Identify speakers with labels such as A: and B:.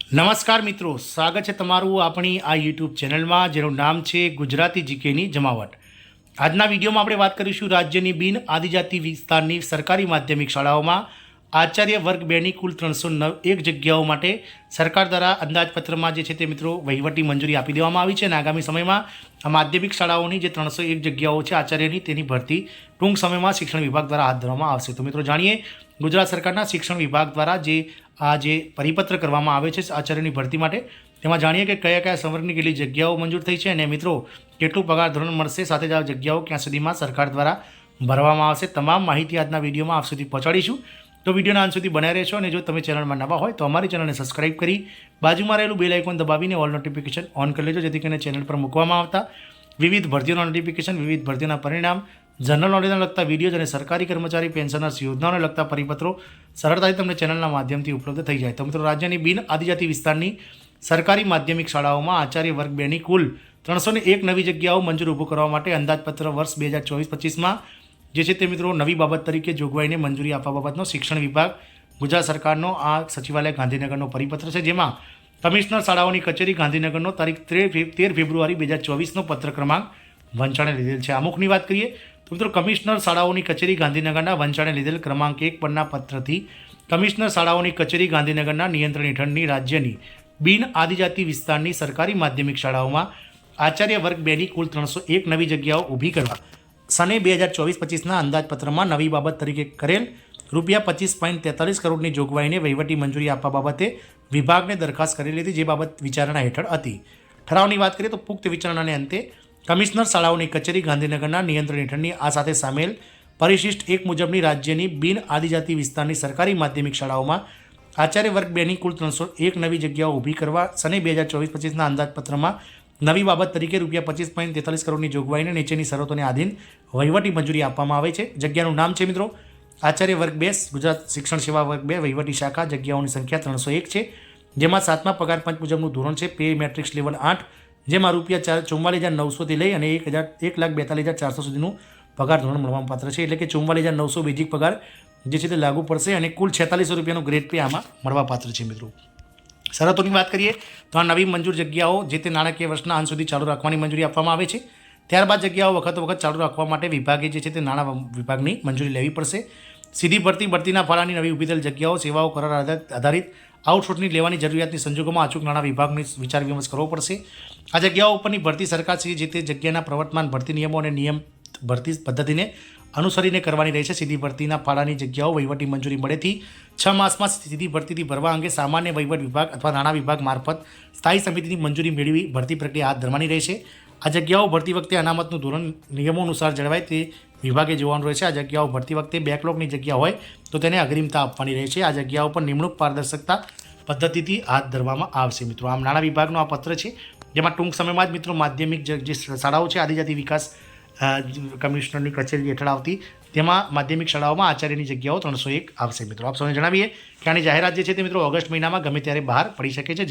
A: નમસ્કાર મિત્રો, સ્વાગત છે તમારું આપણી આ યુટ્યુબ ચેનલમાં જેનું નામ છે ગુજરાતી જીકેની જમાવટ। આજના વિડીયોમાં આપણે વાત કરીશું રાજ્યની બિન આદિજાતિ વિસ્તારની સરકારી માધ્યમિક શાળાઓમાં આચાર્ય વર્ગ 2ની કુલ 301 જગ્યાઓ માટે સરકાર દ્વારા અંદાજપત્રમાં જે છે તે મિત્રો વહીવટી મંજૂરી આપી દેવામાં આવી છે અને આગામી સમયમાં આ માધ્યમિક શાળાઓની જે 301 જગ્યાઓ છે આચાર્યની તેની ભરતી ટૂંક સમયમાં શિક્ષણ વિભાગ દ્વારા હાથ ધરવામાં આવશે। તો મિત્રો જાણીએ ગુજરાત સરકારના શિક્ષણ વિભાગ દ્વારા જે પરિપત્ર કરવામાં આવે છે આચાર્યની ભરતી માટે, તેમાં જાણીએ કે કયા કયા સંવર્ગની કેટલી જગ્યાઓ મંજૂર થઈ છે અને મિત્રો કેટલું પગાર ધોરણ મળશે, સાથે જ આ જગ્યાઓ ક્યાં સુધીમાં સરકાર દ્વારા ભરવામાં આવશે। તમામ માહિતી આજના વિડીયોમાં આપ સુધી પહોંચાડીશું, તો વિડીયોના અંત સુધી બનાવી રહેશો। અને જો તમે ચેનલમાં નવા હોય તો અમારી ચેનલને સબસ્ક્રાઇબ કરી બાજુમાં રહેલું બેલ આઇકોન દબાવીને ઓલ નોટિફિકેશન ઓન કરી લેજો, જેથી કરીને ચેનલ પર મૂકવામાં આવતા વિવિધ ભરતીઓના નોટિફિકેશન, વિવિધ ભરતીઓના પરિણામ, જનરલ નોલેજને લગતા વિડીયો અને સરકારી કર્મચારી પેન્શનર્સ યોજનાઓને લગતા પરિપત્રો સરળતાથી તમને ચેનલના માધ્યમથી ઉપલબ્ધ થઈ જાય। તો મિત્રો રાજ્યની બિન આદિજાતિ વિસ્તારની સરકારી માધ્યમિક શાળાઓમાં આચાર્ય વર્ગ 2ની કુલ 301 નવી જગ્યાઓ મંજૂર ઊભું કરવા માટે અંદાજપત્ર વર્ષ 2024-25માં જે છે તે મિત્રો નવી બાબત તરીકે જોગવાઈને મંજૂરી આપવા બાબતનો શિક્ષણ વિભાગ ગુજરાત સરકારનો આ સચિવાલય ગાંધીનગરનો પરિપત્ર છે, જેમાં કમિશનર શાળાઓની કચેરી ગાંધીનગરનો તારીખ 13 ફેબ્રુઆરી 2024નો પત્ર ક્રમાંક વંચાણે લીધેલ છે। અમુકની વાત કરીએ તો મિત્રો કમિશનર શાળાઓની કચેરી ગાંધીનગરના વંચાણે લીધેલ ક્રમાંક 1 પરના પત્રથી કમિશનર શાળાઓની કચેરી ગાંધીનગરના નિયંત્રણ હેઠળની રાજ્યની બિન આદિજાતિ વિસ્તારની સરકારી માધ્યમિક શાળાઓમાં આચાર્ય વર્ગ 2ની કુલ 301 નવી જગ્યાઓ ઊભી કરવા સને 2024-25ના અંદાજપત્રમાં નવી બાબત તરીકે કરેલ ₹25.43 કરોડની જોગવાઈને વહીવટી મંજૂરી આપવા બાબતે વિભાગને દરખાસ્ત કરેલી હતી, જે બાબત વિચારણા હેઠળ હતી। ઠરાવની વાત કરીએ તો પુખ્ત વિચારણાને અંતે કમિશનર શાળાઓની કચેરી ગાંધીનગરના નિયંત્રણ હેઠળની આ સાથે સામેલ પરિશિષ્ટ 1 મુજબની રાજ્યની બિન આદિજાતિ વિસ્તારની સરકારી માધ્યમિક શાળાઓમાં આચાર્ય વર્ગ 2ની કુલ 301 નવી જગ્યાઓ ઊભી કરવા સને 2024-25ના અંદાજપત્રમાં નવી બાબત તરીકે ₹25.43 કરોડની જોગવાઈને નીચેની શરતોને આધીન વહીવટી મંજૂરી આપવામાં આવે છે। જગ્યાનું નામ છે મિત્રો આચાર્ય વર્ગ 2 ગુજરાત શિક્ષણ સેવા વર્ગ 2 વહીવટી શાખા। જગ્યાઓની સંખ્યા 301 છે, જેમાં 7મા પગાર પંચ મુજબનું ધોરણ છે પે મેટ્રિક્સ લેવલ 8, જેમાં ₹44,900થી લઈ અને 1,42,400 સુધીનું પગાર ધોરણ મળવાનું પાત્ર છે, એટલે કે 44,900 બેઝિક પગાર જે છે તે લાગુ પડશે અને કુલ ₹4600નું ગ્રેડ પે આમાં મળવાપાત્ર છે। મિત્રો શરતોની વાત કરીએ તો આ નવી મંજૂર જગ્યાઓ જે તે નાણાકીય વર્ષના અંત સુધી ચાલુ રાખવાની મંજૂરી આપવામાં આવે છે। ત્યારબાદ જગ્યાઓ વખત ચાલુ રાખવા માટે વિભાગે જે છે તે નાણાં વિભાગની મંજૂરી લેવી પડશે। સીધી ભરતીના ફાળાની નવી ઊભી થયેલ જગ્યાઓ સેવાઓ કરાર આધારિત આઉટસોર્સની લેવાની જરૂરિયાતની સંજોગોમાં અચૂક નાણાં વિભાગની વિચાર વિમર્શ કરવો પડશે। આ જગ્યાઓ ઉપરની ભરતી સરકારશ્રી જે તે જગ્યાના પ્રવર્તમાન ભરતી નિયમો અને નિયમ ભરતી પદ્ધતિને અનુસરીને કરવાની રહેશે। સીધી ભરતીના ફાળાની જગ્યાઓ વહીવટી મંજૂરી મળેથી 6 માસમાં સીધી ભરતીથી ભરવા અંગે સામાન્ય વહીવટ વિભાગ અથવા નાણાં વિભાગ મારફત સ્થાયી સમિતિની મંજૂરી મેળવી ભરતી પ્રક્રિયા હાથ ધરવાની રહેશે। આ જગ્યાઓ ભરતી વખતે અનામતનું ધોરણ નિયમો અનુસાર જળવાય તે વિભાગે જોવાનું રહેશે। આ જગ્યાઓ ભરતી વખતે બેકલોગની જગ્યા હોય તો તેને અગ્રિમતા આપવાની રહેશે। આ જગ્યાઓ પર નિમણૂક પારદર્શકતા પદ્ધતિથી હાથ ધરવામાં આવશે। મિત્રો આમ નાણાં વિભાગનો આ પત્ર છે, જેમાં ટૂંક સમયમાં જ મિત્રો માધ્યમિક જે શાળાઓ છે આદિજાતિ વિકાસ કમિશનરની કચેરી હેઠળ આવતી તેમાં માધ્યમિક શાળાઓમાં આચાર્યની જગ્યાઓ 301 આવશે। મિત્રો આપ સૌને જણાવીએ કે આની જાહેરાત જે છે તે મિત્રો ઓગસ્ટ મહિનામાં ગમે ત્યારે બહાર પડી શકે છે। જય